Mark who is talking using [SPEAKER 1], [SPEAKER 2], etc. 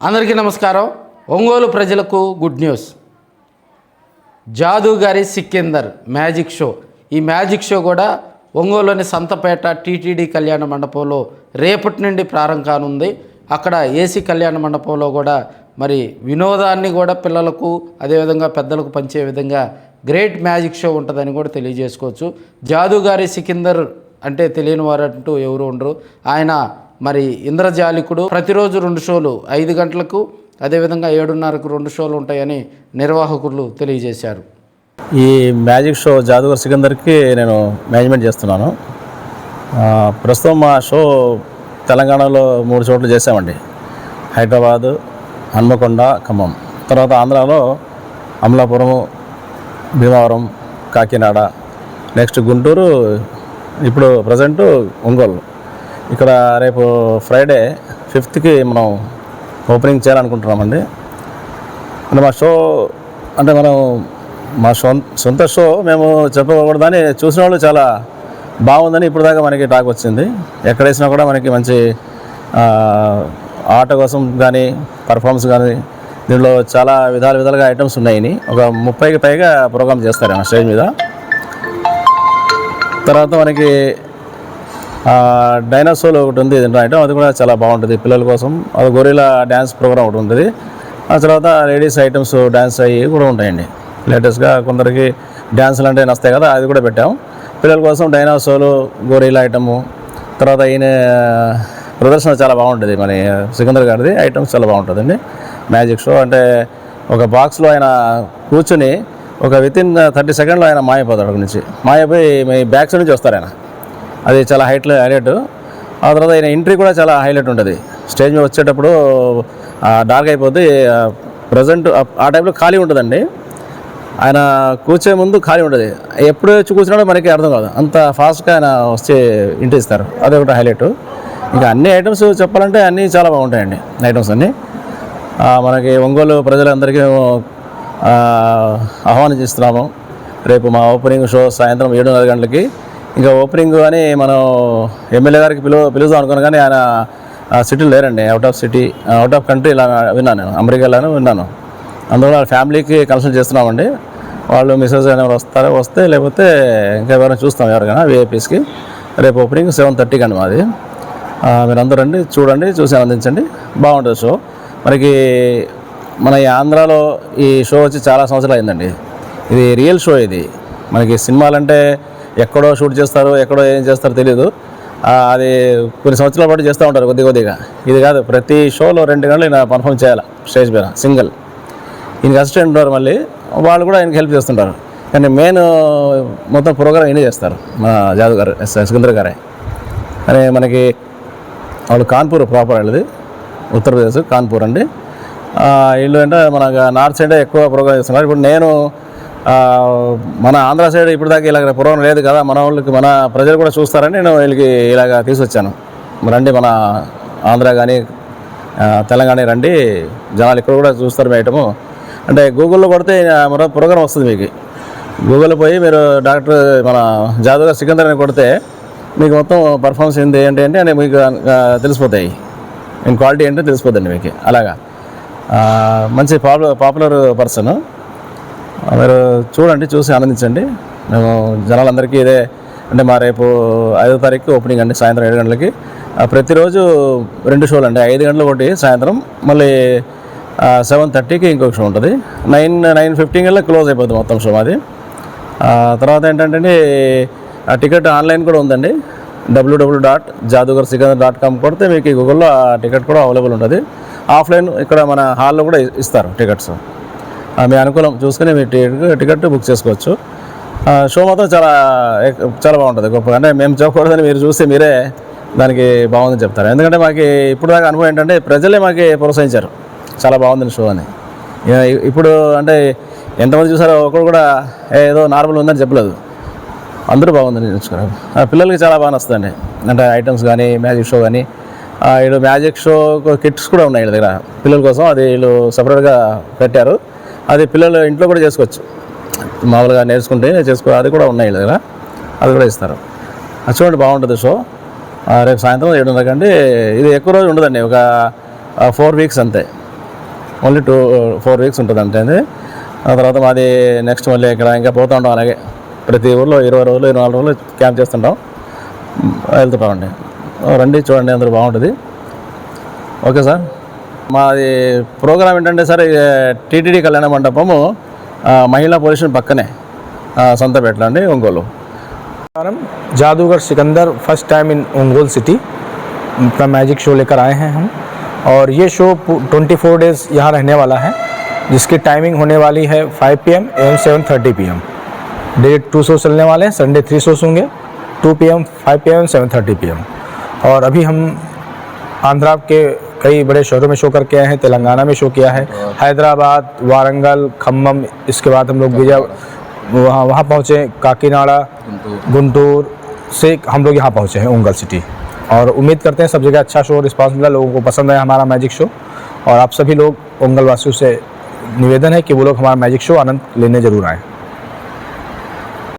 [SPEAKER 1] అందరికీ నమస్కారం. ఒంగోలు ప్రజలకు గుడ్ న్యూస్. జాదుగారి సికిందర్ మ్యాజిక్ షో. ఈ మ్యాజిక్ షో కూడా ఒంగోలులోని సంతపేట టీటీడీ కళ్యాణ మండపంలో రేపటి నుండి ప్రారంభం కానుంది. అక్కడ ఏసీ కళ్యాణ మండపంలో కూడా మరి వినోదాన్ని కూడా పిల్లలకు అదేవిధంగా పెద్దలకు పంచే విధంగా గ్రేట్ మ్యాజిక్ షో ఉంటుందని కూడా తెలియజేసుకోవచ్చు. జాదుగారి సికిందర్ అంటే తెలియని వారంటూ ఎవరు ఉండరు. ఆయన మరి ఇంద్రజాలికుడు. ప్రతిరోజు 2 షోలు 5 గంటలకు అదేవిధంగా 7:30కు 2 షోలు ఉంటాయని నిర్వాహకులు తెలియజేశారు.
[SPEAKER 2] ఈ మ్యాజిక్ షో జాదుగర్ సికందర్కి నేను మేనేజ్మెంట్ చేస్తున్నాను. ప్రస్తుతం మా షో తెలంగాణలో 3 చోట్ల చేసామండి. హైదరాబాదు, హన్మకొండ, ఖమ్మం. తర్వాత ఆంధ్రాలో అమలాపురం, భీమవరం, కాకినాడ, నెక్స్ట్ గుంటూరు, ఇప్పుడు ప్రజెంటు ఒంగోలు. ఇక్కడ రేపు ఫ్రైడే 5th మనం ఓపెనింగ్ చేయాలనుకుంటున్నామండి. అంటే మా షో అంటే మా సొంత షో మేము చెప్పకూడదని చూసిన వాళ్ళు చాలా బాగుందని ఇప్పుడు దాకా మనకి టాక్ వచ్చింది. ఎక్కడ వేసినా కూడా మనకి మంచి ఆట కోసం కానీ పర్ఫార్మెన్స్ కానీ దీనిలో చాలా విధాలుగా ఐటమ్స్ ఉన్నాయి. ఒక 30కి పైగా ప్రోగ్రామ్ చేస్తారు ఆ స్టేజ్ మీద. తర్వాత మనకి డైనోసార్ ఒకటి ఉంది ఐటమ్, అది కూడా చాలా బాగుంటుంది పిల్లల కోసం. అది గొరిలా డ్యాన్స్ ప్రోగ్రామ్ ఒకటి ఉంటుంది. ఆ తర్వాత లేడీస్ ఐటమ్స్ డ్యాన్స్ అయ్యి కూడా ఉంటాయండి. లేటెస్ట్గా కొందరికి డ్యాన్సులు అంటే నస్తాయి కదా, అది కూడా పెట్టాము పిల్లల కోసం. డైనోసార్లు, గొరిలా ఐటము, తర్వాత ఈయన ప్రదర్శన చాలా బాగుంటుంది. మన సికందర్ గారిది ఐటమ్స్ చాలా బాగుంటుందండి. మ్యాజిక్ షో అంటే ఒక బాక్స్లో ఆయన కూర్చుని ఒక వితిన్ 30 సెకండ్లో ఆయన మాయపోతాడు. అక్కడి నుంచి మాయపోయి మీ బ్యాక్స్ నుంచి వస్తారు ఆయన. అది చాలా హైలైట్. ఆ తర్వాత ఆయన ఎంట్రీ కూడా చాలా హైలైట్ ఉంటుంది. స్టేజ్ మీద వచ్చేటప్పుడు డార్క్ అయిపోద్ది. ప్రజెంట్ ఆ టైంలో ఖాళీ ఉంటుందండి. ఆయన కూర్చే ముందు ఖాళీ ఉంటుంది. ఎప్పుడు వచ్చి కూర్చున్నాడో మనకి అర్థం కాదు, అంత ఫాస్ట్గా ఆయన వచ్చి ఎంట్రీ ఇస్తారు. అది ఒకటి హైలైట్. ఇంకా అన్ని ఐటమ్స్ చెప్పాలంటే అన్నీ చాలా బాగుంటాయండి. ఐటమ్స్ అన్నీ మనకి ఒంగోలు ప్రజలందరికీ ఆహ్వానిస్తున్నాము. రేపు మా ఓపెనింగ్ షో సాయంత్రం 7:30 గంటలకి. ఇంకా ఓపెనింగ్ అని మనం ఎమ్మెల్యే గారికి పిలుద్దాం అనుకున్నాను, కానీ ఆయన సిటీలో లేరండి. అవుట్ ఆఫ్ కంట్రీ ఇలా విన్నాను నేను, అమెరికాలోనే విన్నాను. అందువల్ల ఫ్యామిలీకి కన్సల్ట్ చేస్తున్నామండి. వాళ్ళు మిస్సెస్ ఎవరు వస్తే లేకపోతే ఇంకా ఎవరైనా చూస్తాం ఎవరికైనా విఐపీస్కి. రేపు ఓపెనింగ్ 7:30 అండి మాది. మీరందరూ రండి, చూడండి, చూసి ఆనందించండి. బాగుంటుంది షో. మనకి మన ఈ ఆంధ్రాలో ఈ షో వచ్చి చాలా సంవత్సరాలు అయిందండి. ఇది రియల్ షో. ఇది మనకి సినిమాలంటే ఎక్కడో షూట్ చేస్తారు, ఎక్కడో ఏం చేస్తారో తెలియదు. అది కొన్ని సంవత్సరాల పాటు చేస్తూ ఉంటారు కొద్దిగా. ఇది కాదు, ప్రతి షోలో 2 గంటలు ఈయన పర్ఫామ్ చేయాలి స్టేజ్ మీద సింగిల్. ఈయనకి అసిస్టెంట్ ఉంటారు, మళ్ళీ వాళ్ళు కూడా ఆయనకి హెల్ప్ చేస్తుంటారు. కానీ మెయిన్ మొత్తం ప్రోగ్రామ్ ఈయనే చేస్తారు మా జాదుగారు సికందర్ గారే. కానీ మనకి వాళ్ళు కాన్పూర్ ప్రాపర్ వాళ్ళది, ఉత్తరప్రదేశ్ కాన్పూర్ అండి. వీళ్ళు అంటే మన నార్త్ సైడే ఎక్కువ ప్రోగ్రామ్ చేస్తున్నారు. ఇప్పుడు నేను మన ఆంధ్ర సైడ్ ఇప్పుడు దాకా ఇలాగ ప్రోగ్రాం లేదు కదా, మన వాళ్ళకి మన ప్రజలు కూడా చూస్తారని నేను వీళ్ళకి ఇలాగ తీసుకొచ్చాను. రండి, మన ఆంధ్ర కానీ తెలంగాణ రండి, జనాలు ఇక్కడ కూడా చూస్తారు మీ ఐటము అంటే. గూగుల్లో కొడితే మరో ప్రోగ్రాం వస్తుంది మీకు. గూగుల్లో పోయి మీరు డాక్టర్ మన జాదుగర్ సికందర్ అని కొడితే మీకు మొత్తం పర్ఫార్మెన్స్ ఏంటి అంటే మీకు తెలిసిపోతాయి. నేను క్వాలిటీ ఏంటో తెలిసిపోతుంది మీకు. అలాగా మంచి పాపులర్ పర్సన్. మీరు చూడండి, చూసి ఆనందించండి. మేము జనాలందరికీ ఇదే అంటే మా రేపు 5వ తారీఖు ఓపెనింగ్ అండి, సాయంత్రం 7 గంటలకి. ప్రతిరోజు 2 షోలు అండి. 5 గంటలు ఒకటి సాయంత్రం, మళ్ళీ 7:30కి ఇంకొక షో ఉంటుంది. 9:15 కల్లా క్లోజ్ అయిపోతుంది మొత్తం షో అది. తర్వాత ఏంటంటే ఆ టికెట్ ఆన్లైన్ కూడా ఉందండి. www.jadugarsikandar.com కొడితే మీకు గూగుల్లో ఆ టికెట్ కూడా అవైలబుల్ ఉంటుంది. ఆఫ్లైన్ ఇక్కడ మన హాల్లో కూడా ఇస్తారు టికెట్స్. మీ అనుకూలం చూసుకుని మీ టికెట్ బుక్ చేసుకోవచ్చు. షో మాత్రం చాలా బాగుంటుంది, గొప్పగా. అంటే మేము చెప్పకూడదని మీరు చూస్తే మీరే దానికి బాగుందని చెప్తారు. ఎందుకంటే మాకు ఇప్పుడు దాకా అనుభవం ఏంటంటే ప్రజలే మాకు ప్రోత్సహించారు చాలా బాగుందని షో అని. ఇప్పుడు అంటే ఎంతమంది చూసారో ఒకరు కూడా ఏదో నార్మల్ ఉందని చెప్పలేదు, అందరూ బాగుందని చూసుకున్నారు. పిల్లలకి చాలా బాగా నచ్చుతుందండి. అంటే ఐటమ్స్ కానీ మ్యాజిక్ షో కానీ. వీళ్ళు మ్యాజిక్ షో కిట్స్ కూడా ఉన్నాయి వీళ్ళ దగ్గర పిల్లల కోసం. అది వీళ్ళు సపరేట్గా పెట్టారు. అది పిల్లలు ఇంట్లో కూడా చేసుకోవచ్చు, మామూలుగా నేర్చుకుంటే అది కూడా ఉన్నాయి వీళ్ళ దగ్గర, అది కూడా ఇస్తారు. చూడండి, బాగుంటుంది షో. రేపు సాయంత్రం 7:30 కంటే ఇది ఎక్కువ రోజు ఉండదండి, ఒక 4 వీక్స్ అంతే. ఓన్లీ 4 వీక్స్ ఉంటుంది అంటే అది. ఆ తర్వాత మాది నెక్స్ట్ మళ్ళీ ఇక్కడ ఇంకా పోతూ ఉంటాం. అలాగే ప్రతి ఊర్లో 20 రోజులు 24 రోజులు క్యాంప్ చేస్తుంటాం, వెళ్తుంటామండి. రండి చూడండి, అందరూ బాగుంటుంది. Okay sir. మాది ప్రోగ్రామ్ ఏంటంటే సార్, టీటీడీ కళ్యాణ మండపము మహిళా పోలీస్ స్టేషన్ పక్కనే, సంతపేటలో అండి, ఒంగోలు.
[SPEAKER 3] जादूगर Sikandar first time in Ongole city का मैजिक शो लेकर आए हैं हम, और ये शो 24 डेज यहाँ रहने वाला है, जिसकी टाइमिंग होने वाली है 5 PM एवं 7:30 PM। डे 2 शो चलने वाले हैं, संडे 3 शोज होंगे, 2 PM, 5 PM, 7:30 PM। और अभी हम आंध्रा के कई बड़े शहरों में शो करके आए हैं, तेलंगाना में शो किया है, हैदराबाद, वारंगल, खम्मम, इसके बाद हम लोग विजय वहाँ पहुँचे, काकीनाडा, गुंटूर से हम लोग यहाँ पहुँचे हैं ओंगल सिटी। और उम्मीद करते हैं सब जगह अच्छा शो रिस्पांस मिला, लोगों को पसंद आया हमारा मैजिक शो। और आप सभी लोग ओंगल वासियों से निवेदन है कि वो लोग हमारा मैजिक शो आनंद लेने जरूर आएँ।